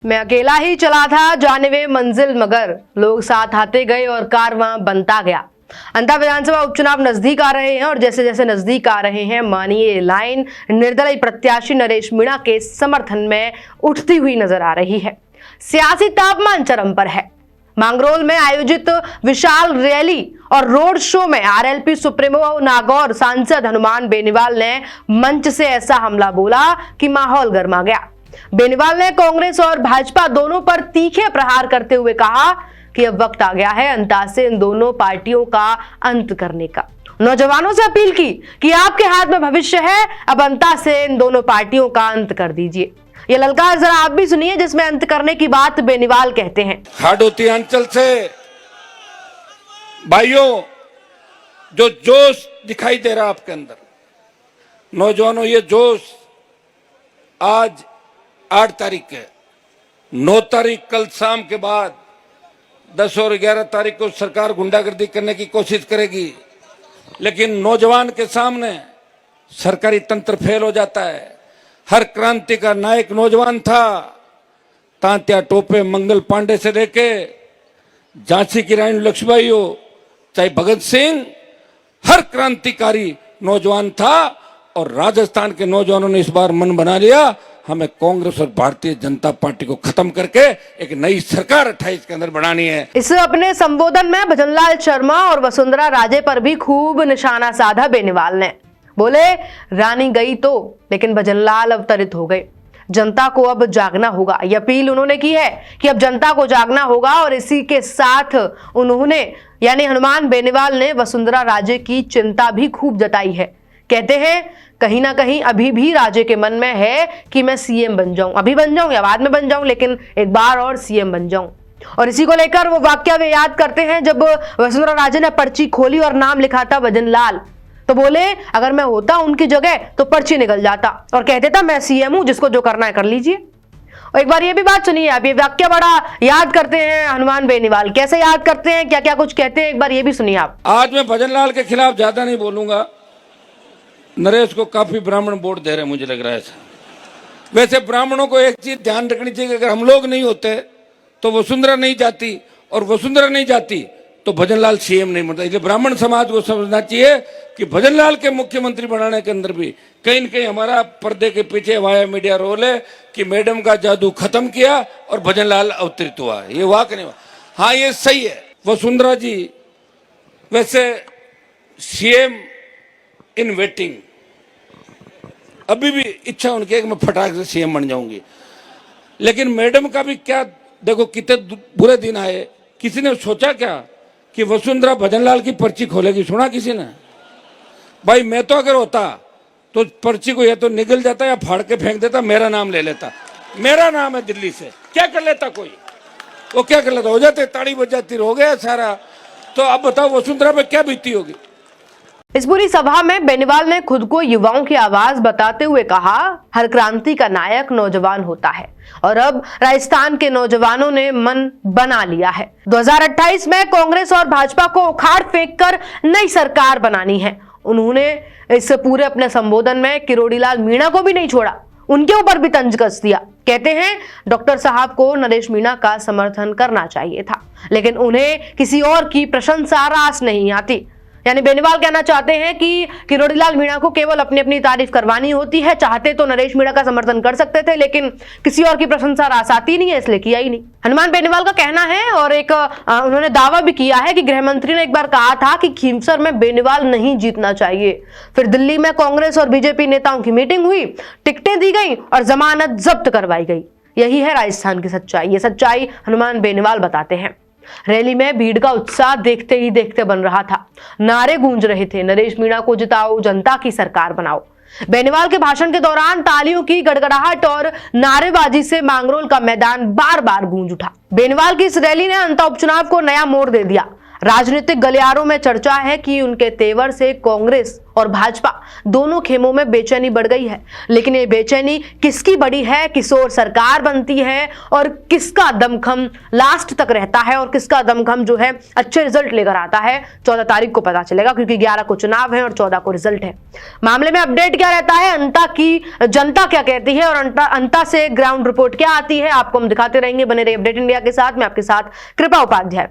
मैं अकेला ही चला था जानिबे मंजिल मगर लोग साथ आते गए और कारवां बनता गया। अंता विधानसभा उपचुनाव नजदीक आ रहे हैं और जैसे जैसे नजदीक आ रहे हैं मानिए लाइन निर्दलीय प्रत्याशी नरेश मीणा के समर्थन में उठती हुई नजर आ रही है। सियासी तापमान चरम पर है। मांगरोल में आयोजित विशाल रैली और रोड शो में आरएलपी सुप्रीमो नागौर सांसद हनुमान बेनीवाल ने मंच से ऐसा हमला बोला कि माहौल गर्मा गया। बेनीवाल ने कांग्रेस और भाजपा दोनों पर तीखे प्रहार करते हुए कहा कि अब वक्त आ गया है अंता से इन दोनों पार्टियों का अंत करने का। नौजवानों से अपील की कि आपके हाथ में भविष्य है, अब अंता से इन दोनों पार्टियों का अंत कर दीजिए। ये ललकार जरा आप भी सुनिए जिसमें अंत करने की बात बेनीवाल कहते हैं। हाडोती अंचल से भाइयों, जो जोश दिखाई दे रहा आपके अंदर, नौजवानों, ये जोश आज 8 तारीख है, 9 तारीख कल शाम के बाद 10 और 11 तारीख को सरकार गुंडागर्दी करने की कोशिश करेगी, लेकिन नौजवान के सामने सरकारी तंत्र फेल हो जाता है। हर क्रांति का नायक नौजवान था। तांत्या टोपे मंगल पांडे से लेके झांसी की रानी लक्ष्मीबाई हो, चाहे भगत सिंह, हर क्रांतिकारी नौजवान था। और राजस्थान के नौजवानों ने इस बार मन बना लिया, हमें कांग्रेस और भारतीय जनता पार्टी को खत्म करके एक नई सरकार 28 के अंदर बनानी है। इस अपने संबोधन में भजनलाल शर्मा और वसुंधरा राजे पर भी खूब निशाना साधा बेनीवाल ने। बोले, रानी गई तो, लेकिन भजनलाल अवतरित हो गए। जनता को अब जागना होगा। यह अपील उन्होंने की है कि अब जनता को जागना होगा और इसी के साथ उन्होंने यानी हनुमान बेनीवाल ने वसुंधरा राजे की चिंता भी खूब जताई है। कहते हैं कहीं ना कहीं अभी भी राजे के मन में है कि मैं सीएम बन जाऊं, अभी बन जाऊं या बाद में बन जाऊं, लेकिन एक बार और सीएम बन जाऊं। और इसी को लेकर वो वाकया वे याद करते हैं जब वसुंधरा राजे ने पर्ची खोली और नाम लिखा था भजनलाल, तो बोले अगर मैं होता उनकी जगह तो पर्ची निकल जाता और कहते था मैं सीएम हूं, जिसको जो करना है कर लीजिए। और एक बार ये भी बात सुनिए आप, ये वाकया बड़ा याद करते हैं हनुमान बेनीवाल। कैसे याद करते हैं, क्या क्या कुछ कहते हैं, एक बार ये भी सुनिए आप। आज मैं भजनलाल के खिलाफ ज्यादा नहीं बोलूंगा। नरेश को काफी ब्राह्मण वोट दे रहे हैं, मुझे लग रहा है। वैसे ब्राह्मणों को एक चीज ध्यान रखनी चाहिए, अगर हम लोग नहीं होते तो वसुंधरा नहीं जाती, और वसुंधरा नहीं जाती तो भजनलाल सीएम नहीं बनता। इसलिए ब्राह्मण समाज को समझना चाहिए कि भजनलाल के मुख्यमंत्री बनाने के अंदर भी कहीं न कहीं हमारा पर्दे के पीछे वाया मीडिया रोल है कि मैडम का जादू खत्म किया और भजनलाल अवतरित हुआ। ये वाक नहीं हुआ। हाँ, ये सही है। वसुंधरा जी वैसे सीएम इन वेटिंग, अभी भी इच्छा उनकी है कि मैं फटाक से सीएम बन जाऊंगी, लेकिन मैडम का भी क्या, देखो कितने बुरे दिन आए। किसी ने सोचा क्या कि वसुंधरा भजनलाल की पर्ची खोलेगी? सुना किसी ने? भाई मैं तो अगर होता तो पर्ची को या तो निगल जाता या फाड़ के फेंक देता, मेरा नाम ले लेता। मेरा नाम है दिल्ली से, क्या कर लेता कोई? वो क्या कर लेता? हो जाते, ताड़ी बज जाती, हो गया सारा। तो अब बताओ वसुंधरा पे क्या बीती होगी। इस पूरी सभा में बेनीवाल ने खुद को युवाओं की आवाज बताते हुए कहा, हर क्रांति का नायक नौजवान होता है और अब राजस्थान के नौजवानों ने मन बना लिया है। 2028 में कांग्रेस और भाजपा को उखाड़ फेंक कर नई सरकार बनानी है। उन्होंने इस पूरे अपने संबोधन में किरोड़ीलाल मीणा को भी नहीं छोड़ा, उनके ऊपर भी तंज कस दिया। कहते हैं डॉक्टर साहब को नरेश मीणा का समर्थन करना चाहिए था, लेकिन उन्हें किसी और की प्रशंसा रास नहीं आती। यानी बेनीवाल कहना चाहते हैं कि किरोड़ीलाल मीणा को केवल अपनी अपनी तारीफ करवानी होती है। चाहते तो नरेश मीणा का समर्थन कर सकते थे, लेकिन किसी और की प्रशंसा रास आती नहीं है, इसलिए किया ही नहीं। हनुमान बेनीवाल का कहना है और एक उन्होंने दावा भी किया है कि गृह मंत्री ने एक बार कहा था कि खीमसर में बेनीवाल नहीं जीतना चाहिए। फिर दिल्ली में कांग्रेस और बीजेपी नेताओं की मीटिंग हुई, टिकटें दी गई और जमानत जब्त करवाई गई। यही है राजस्थान की सच्चाई। ये सच्चाई हनुमान बेनीवाल बताते हैं। रैली में भीड़ का उत्साह देखते ही देखते बन रहा था। नारे गूंज रहे थे, नरेश मीणा को जिताओ, जनता की सरकार बनाओ। बेनीवाल के भाषण के दौरान तालियों की गड़गड़ाहट और नारेबाजी से मांगरोल का मैदान बार बार गूंज उठा। बेनीवाल की इस रैली ने अंता उपचुनाव को नया मोड़ दे दिया। राजनीतिक गलियारों में चर्चा है कि उनके तेवर से कांग्रेस और भाजपा दोनों खेमों में बेचैनी बढ़ गई है। लेकिन ये बेचैनी किसकी बड़ी है, किस ओर सरकार बनती है और किसका दमखम लास्ट तक रहता है और किसका दमखम जो है अच्छे रिजल्ट लेकर आता है, 14 तारीख को पता चलेगा, क्योंकि 11 को चुनाव है और 14 को रिजल्ट है। मामले में अपडेट क्या रहता है, अंता की जनता क्या कहती है और अंता से ग्राउंड रिपोर्ट क्या आती है, आपको हम दिखाते रहेंगे। बने रहिए अपडेट इंडिया के साथ। मैं आपके साथ कृपा उपाध्याय।